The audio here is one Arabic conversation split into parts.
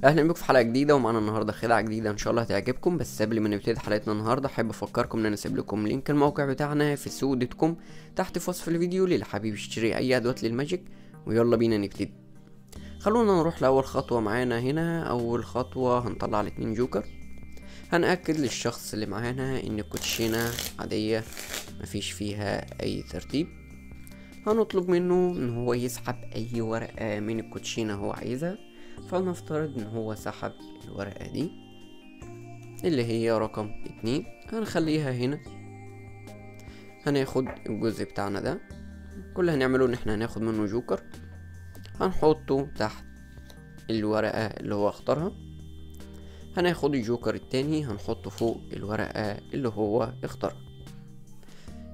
اهلا بكم في حلقه جديده، ومعانا النهارده خدعه جديده ان شاء الله هتعجبكم. بس قبل ما نبتدي حلقتنا النهارده احب افكركم ان انا سيب لكم لينك الموقع بتاعنا في سودتكم تحت في وصف الفيديو للي حابب يشتري اي ادوات للماجيك. ويلا بينا نبتدي. خلونا نروح لاول خطوه معانا. هنا اول خطوه هنطلع الاتنين جوكر. هنأكد للشخص اللي معانا ان الكوتشينه عاديه مفيش فيها اي ترتيب. هنطلب منه ان هو يسحب اي ورقه من الكوتشينه هو عايزها. فلنفترض ان هو سحب الورقة دي اللي هي رقم 2. هنخليها هنا. هناخد الجزء بتاعنا ده. كل اللي هنعمله ان احنا هناخد منه جوكر، هنحطه تحت الورقة اللي هو اختارها. هناخد الجوكر التاني هنحطه فوق الورقة اللي هو اختارها.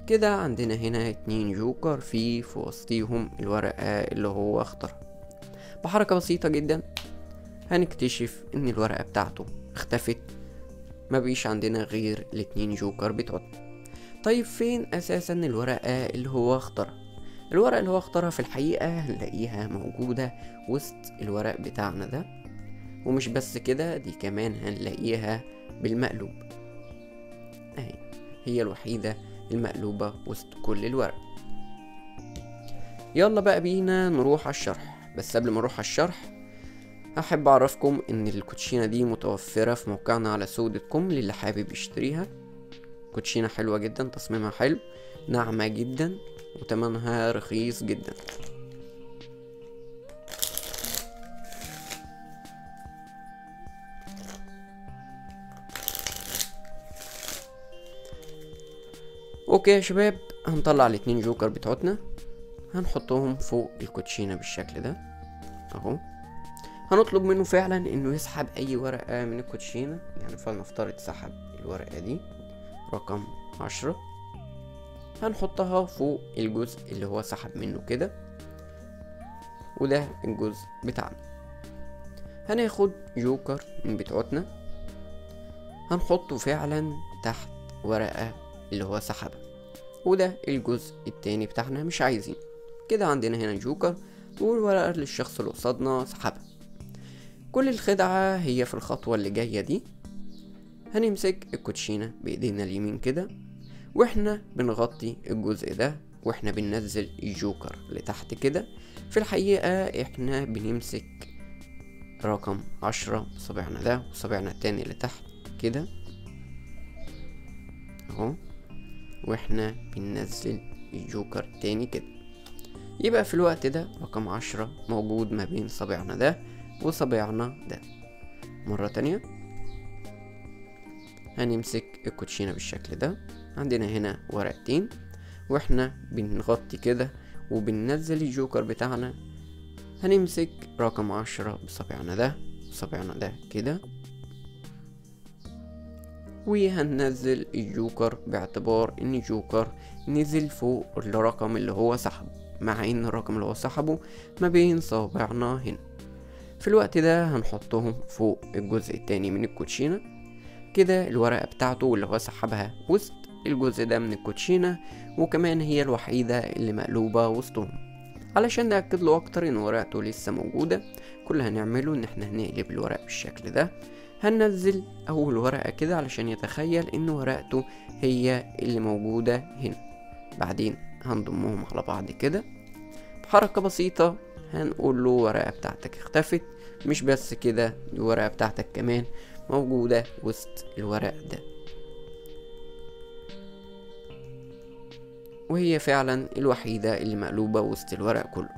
كده عندنا هنا 2 جوكر في وسطيهم الورقة اللي هو اختارها. بحركة بسيطة جدا هنكتشف ان الورقة بتاعته اختفت، ما بيش عندنا غير الاتنين جوكر بتوعنا. طيب فين اساسا الورقة اللي هو اختارها؟ الورقة اللي هو اختارها في الحقيقة هنلاقيها موجودة وسط الورق بتاعنا ده. ومش بس كده، دي كمان هنلاقيها بالمقلوب اهي، هي الوحيدة المقلوبة وسط كل الورق. يلا بقى بينا نروح على الشرح. بس قبل ما نروح على الشرح احب اعرفكم ان الكوتشينه دي متوفره في موقعنا على سودتكم للي حابب يشتريها. كوتشينه حلوه جدا، تصميمها حلو، ناعمه جدا، وتمنها رخيص جدا. اوكي يا شباب، هنطلع الاتنين جوكر بتوعتنا، هنحطهم فوق الكوتشينه بالشكل ده اهو. هنطلب منه فعلا انه يسحب اي ورقة من الكوتشينة. يعني فلنفترض سحب الورقة دي رقم 10، هنحطها فوق الجزء اللي هو سحب منه كده، وده الجزء بتاعنا. هناخد جوكر من بتوعتنا هنحطه فعلا تحت ورقة اللي هو سحبها، وده الجزء التاني بتاعنا مش عايزين. كده عندنا هنا جوكر والورقة اللي الشخص اللي قصادنا سحبها. كل الخدعة هي في الخطوة اللي جاية دي. هنمسك الكوتشينة بايدينا اليمين كده، واحنا بنغطي الجزء ده، واحنا بننزل الجوكر لتحت كده. في الحقيقة احنا بنمسك رقم 10 بصبعنا ده وصبعنا التاني لتحت كده اهو، واحنا بننزل الجوكر تاني كده. يبقى في الوقت ده رقم 10 موجود ما بين صبعنا ده وصبعنا ده. مرة تانية هنمسك الكوتشينة بالشكل ده. عندنا هنا ورقتين، واحنا بنغطي كده وبننزل الجوكر بتاعنا. هنمسك رقم 10 بصبعنا ده وصبعنا ده كده، وهننزل الجوكر باعتبار ان الجوكر نزل فوق الرقم اللي هو سحبه، مع ان الرقم اللي هو سحبه ما بين صوابعنا هنا. في الوقت ده هنحطهم فوق الجزء التاني من الكوتشينة كده. الورقة بتاعته اللي هو سحبها وسط الجزء ده من الكوتشينة، وكمان هي الوحيدة اللي مقلوبة وسطهم. علشان نأكد له اكتر ان ورقته لسه موجودة، كل اللي هنعمله ان احنا هنقلب الورق بالشكل ده. هننزل اول ورقة كده علشان يتخيل ان ورقته هي اللي موجودة هنا. بعدين هنضمهم على بعض كده بحركة بسيطة. هنقول له الورقة بتاعتك اختفت. مش بس كده، الورقة بتاعتك كمان موجودة وسط الورق ده، وهي فعلا الوحيدة اللي مقلوبة وسط الورق كله.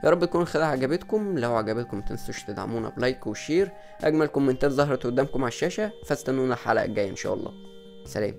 يا رب تكون الخدعة عجبتكم. لو عجبتكم متنسوش تدعمونا بلايك وشير. اجمل كومنتات ظهرت قدامكم على الشاشة، فاستنونا الحلقة الجاية ان شاء الله. سلام.